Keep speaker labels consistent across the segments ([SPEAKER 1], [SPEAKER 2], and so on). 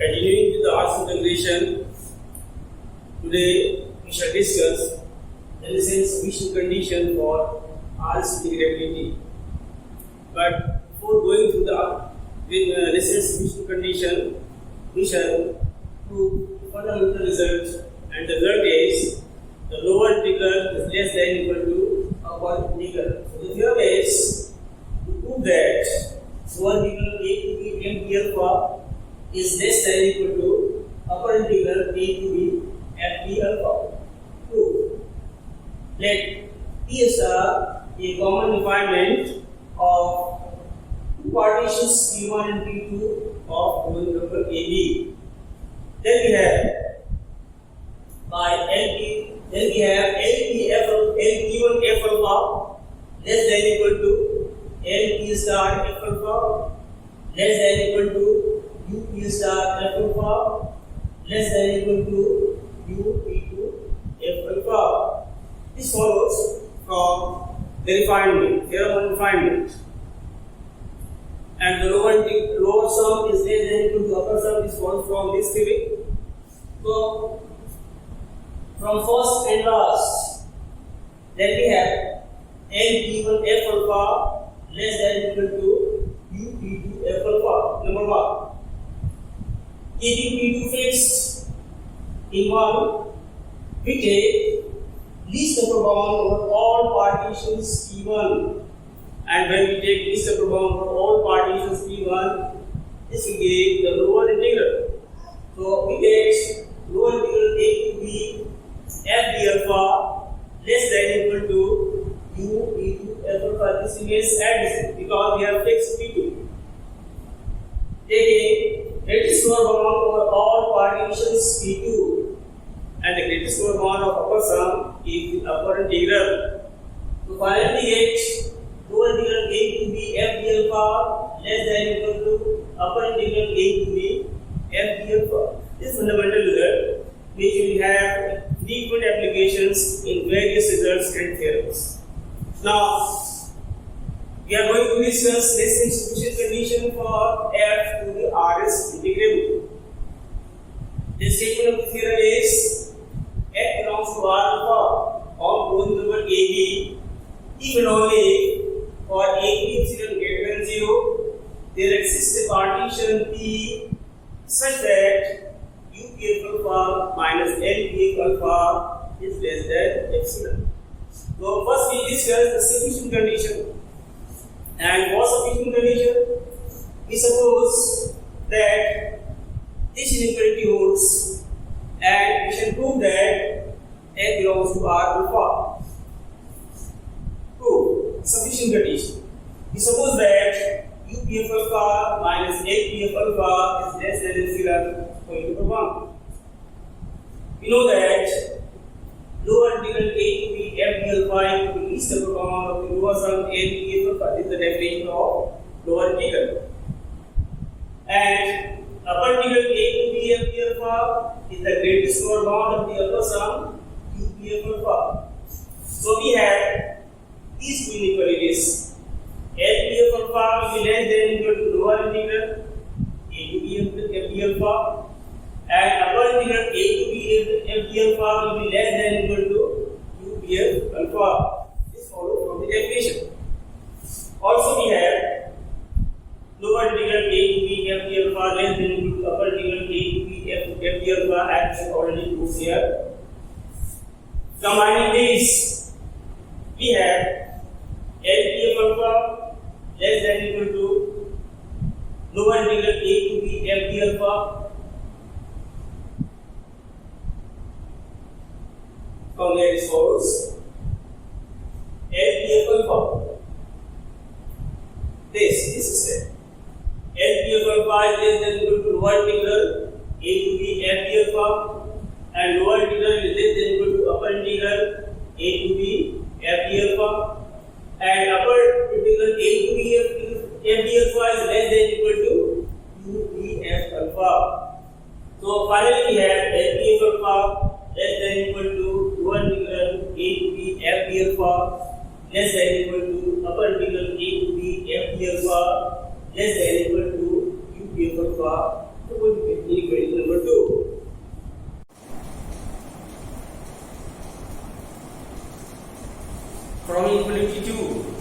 [SPEAKER 1] Continuing with the RC integration, today we shall discuss the Lorentz sufficient condition for RC integrability. But before going through the Lorentz sufficient condition, we shall prove fundamental result, and the result is the lower integral is less than equal to upper integral. So the theorem is to prove that lower integral a to b m alpha is less than equal to upper integral a to b f d alpha. 2. Let P star a common refinement of two partitions P1 and P2 of domain number AB. Then we have LP1 f alpha less than equal to LP star f alpha less than equal to UP star f alpha less than equal to UP2 f alpha. This follows from the refinement, theorem on refinement. And the lower sum is less than equal to upper sum is follows from this theory. So, from first and last, then we have LP1 f alpha less than equal to UP2 f alpha. Number 1. Keeping P2 fixed in 1, we take least upper bound over all partitions P1. And when we take least upper bound over all partitions P1, this will give the lower integral. So we get lower integral a to b f d alpha less than equal to u p2 f alpha. This remains as because we have fixed p2. Taking greatest lower bound over all partitions p2, and the greatest lower bound of upper sum is the upper integral. So finally get lower integral a to b f d alpha less than equal to upper integral a to b f d alpha. This fundamental result which will have frequent applications in various results and theorems. Now, we are going to discuss this insufficient condition for f to the RS integrable. The statement of the theorem is f belongs to R alpha of domain number AB if and only for AB epsilon greater than 0 there exists a partition P such that UP alpha minus LP alpha is less than epsilon. So first we discuss the sufficient condition. And for sufficient condition, we suppose that this inequality holds, and we shall prove that f belongs to R alpha. 2. Sufficient condition. We suppose that UP alpha minus LP alpha is less than epsilon going to 1. We know that lower integral a to b f d alpha equal to least upper bound of the lower sum LP alpha. This is the definition of lower integral. And upper integral a to b f d alpha is the greatest lower bound of the upper sum UP alpha. So we have these two inequalities. LP alpha will be less than equal to lower integral a to b f d alpha, and upper integral a to b f d alpha will be less than equal to UP alpha. This follows from the definition. Also we have lower integral a to b f d alpha less than equal to upper integral a to b f d alpha, as already proved here. Combining these, we have LP alpha less than equal to lower integral a to b f d alpha. From there it follows LP alpha. This is it. LP alpha is less than equal to lower integral a to b f d alpha, and lower integral is less than equal to upper integral a to b f d alpha, and upper integral a to b f d alpha is less than equal to u f alpha. So finally we have LP alpha less than equal to lower integral a to b f d alpha less than equal to upper integral a to b f d alpha less than equal to u p f alpha. So what do you get? inequality number 2. From inequality 2,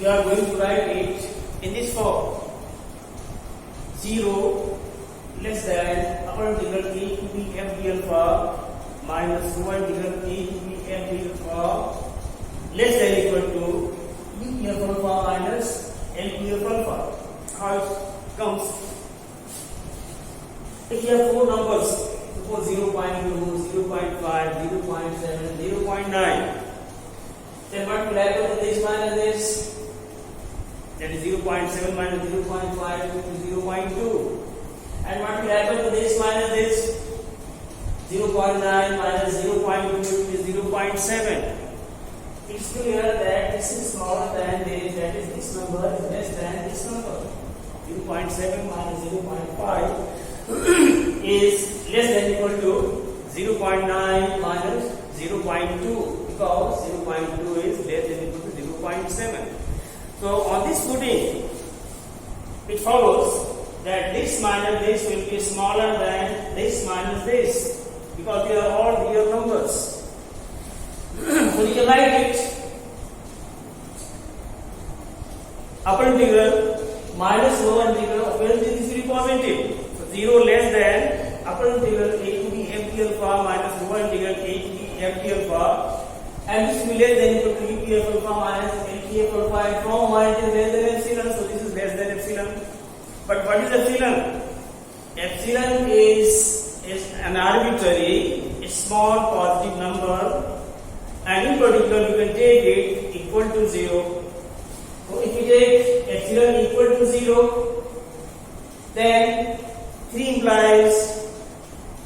[SPEAKER 1] we are going to write it in this form: 0 less than upper integral a to b f d alpha minus lower integral a to b f d alpha less than equal to u p f alpha minus l p f alpha. How it comes? If you have four numbers, suppose 0.2, 0.5, 0.7, 0.9, then what will happen to this minus this? That is 0.7 minus 0.5 is 0.2. And what will happen to this minus this? 0.9 minus 0.2 is 0.7. It's clear that this is smaller than this, that is this number is less than this number. 0.7 minus 0.5 is less than equal to 0.9 minus 0.2, because 0.2 is less than equal to 0.7. So on this footing, it follows that this minus this will be smaller than this minus this, because they are all real numbers. So you can write it upper integral minus lower integral of where this will be positive. So 0 less than upper integral a to b f d alpha minus lower integral a to b f d alpha, and this will be less than equal to u p f alpha minus l p f alpha, and from 1 it is less than epsilon, so this is less than epsilon. But what is epsilon? Epsilon is an arbitrary, a small positive number, and in particular you can take it equal to 0. So if you take epsilon equal to 0, then 3 implies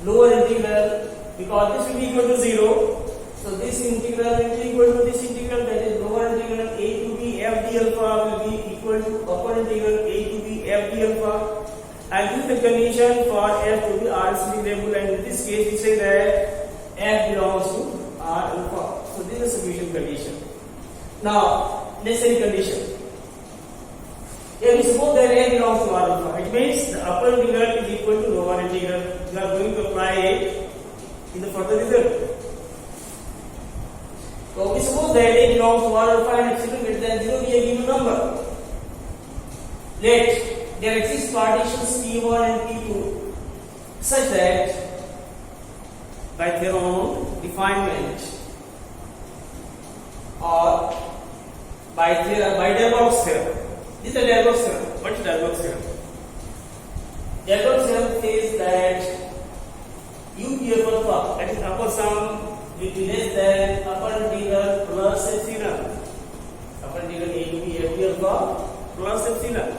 [SPEAKER 1] lower integral, because this will be equal to 0. So this integral will be equal to this integral, that is lower integral a to b f d alpha will be equal to upper integral a to b f d alpha. And this is the condition for f to be R-soluble, and in this case we say that f belongs to R alpha. So this is a solution condition. Now necessary condition. Here we suppose that a belongs to R alpha. It means the upper integral is equal to lower integral. We are going to apply it in the further result. So we suppose that a belongs to R alpha and epsilon greater than 0 be a given number. Let there exist partitions P1 and P2 such that by their own refinement or by Delbruck's theorem. This is the Delbruck's theorem. What is Delbruck's theorem? Delbruck's theorem says that UPF alpha, that is upper sum, will be less than upper integral plus epsilon. Upper integral a to b f d alpha plus epsilon.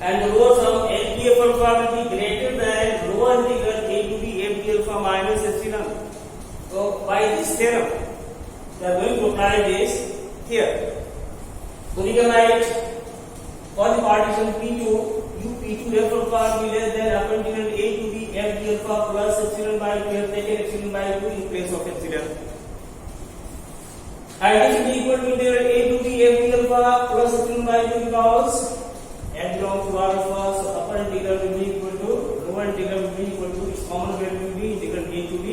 [SPEAKER 1] And the lower sum LPF alpha will be greater than lower integral a to b f d alpha minus epsilon. So by this theorem, we are going to apply this here. So we can write for the partition P2, U P2 f alpha will be less than upper integral a to b f d alpha plus epsilon by 2. We have taken epsilon by 2 in place of epsilon. And this will be equal to integral a to b f d alpha plus epsilon by 2, because f belongs to R alpha, so upper integral will be equal to lower integral will be equal to its common value will be integral a to b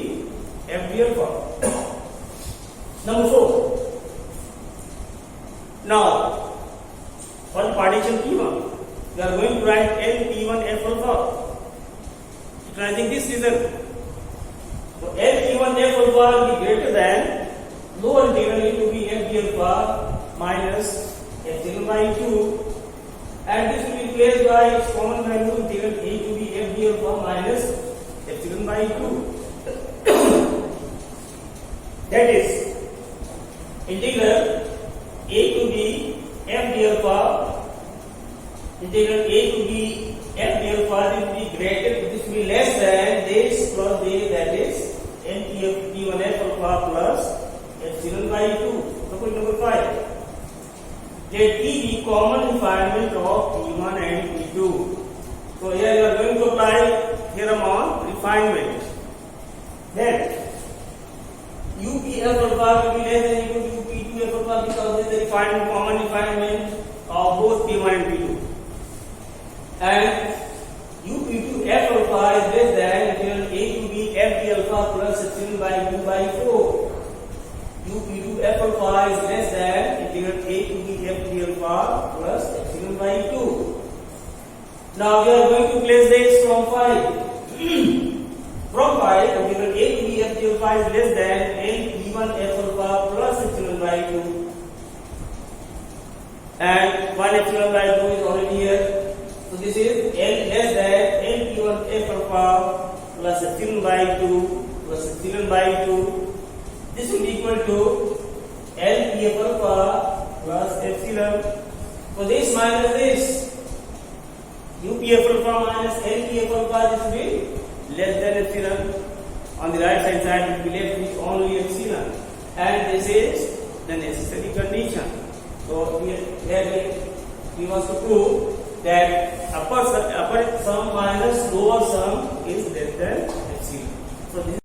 [SPEAKER 1] f d alpha. Number 4. Now, for the partition P1, we are going to write L P1 f alpha, utilizing this result. So L P1 f alpha will be greater than lower integral a to b f d alpha minus epsilon by 2, and this will be replaced by its common value integral a to b f d alpha minus epsilon by 2. That is integral a to b f d alpha, integral a to b f d alpha will be greater, this will be less than this plus this, that is n p1 f alpha plus epsilon by 2. So point number 5. Let P be common refinement of P1 and P2. So here you are going to apply theorem on refinement. Then UPF alpha will be less than equal to P2 f alpha, because this is the refinement, common refinement of both P1 and P2. And UP2 f alpha is epsilon by 2 by 4. U P2 f alpha is less than integral a to b f d alpha plus epsilon by 2. Now we are going to place the x from phi. From phi, integral a to b f d alpha is less than n p1 f alpha plus epsilon by 2. And 1 epsilon by 2 is already here. So this is n less than n p1 f alpha plus epsilon by 2 plus epsilon by 2. This will be equal to L P F alpha plus epsilon. So this minus this, U P F alpha minus L P F alpha, this will be less than epsilon. On the right hand side, it will be left with only epsilon. And this is the necessary condition. So here we must prove that upper sum minus lower sum is less than epsilon. So this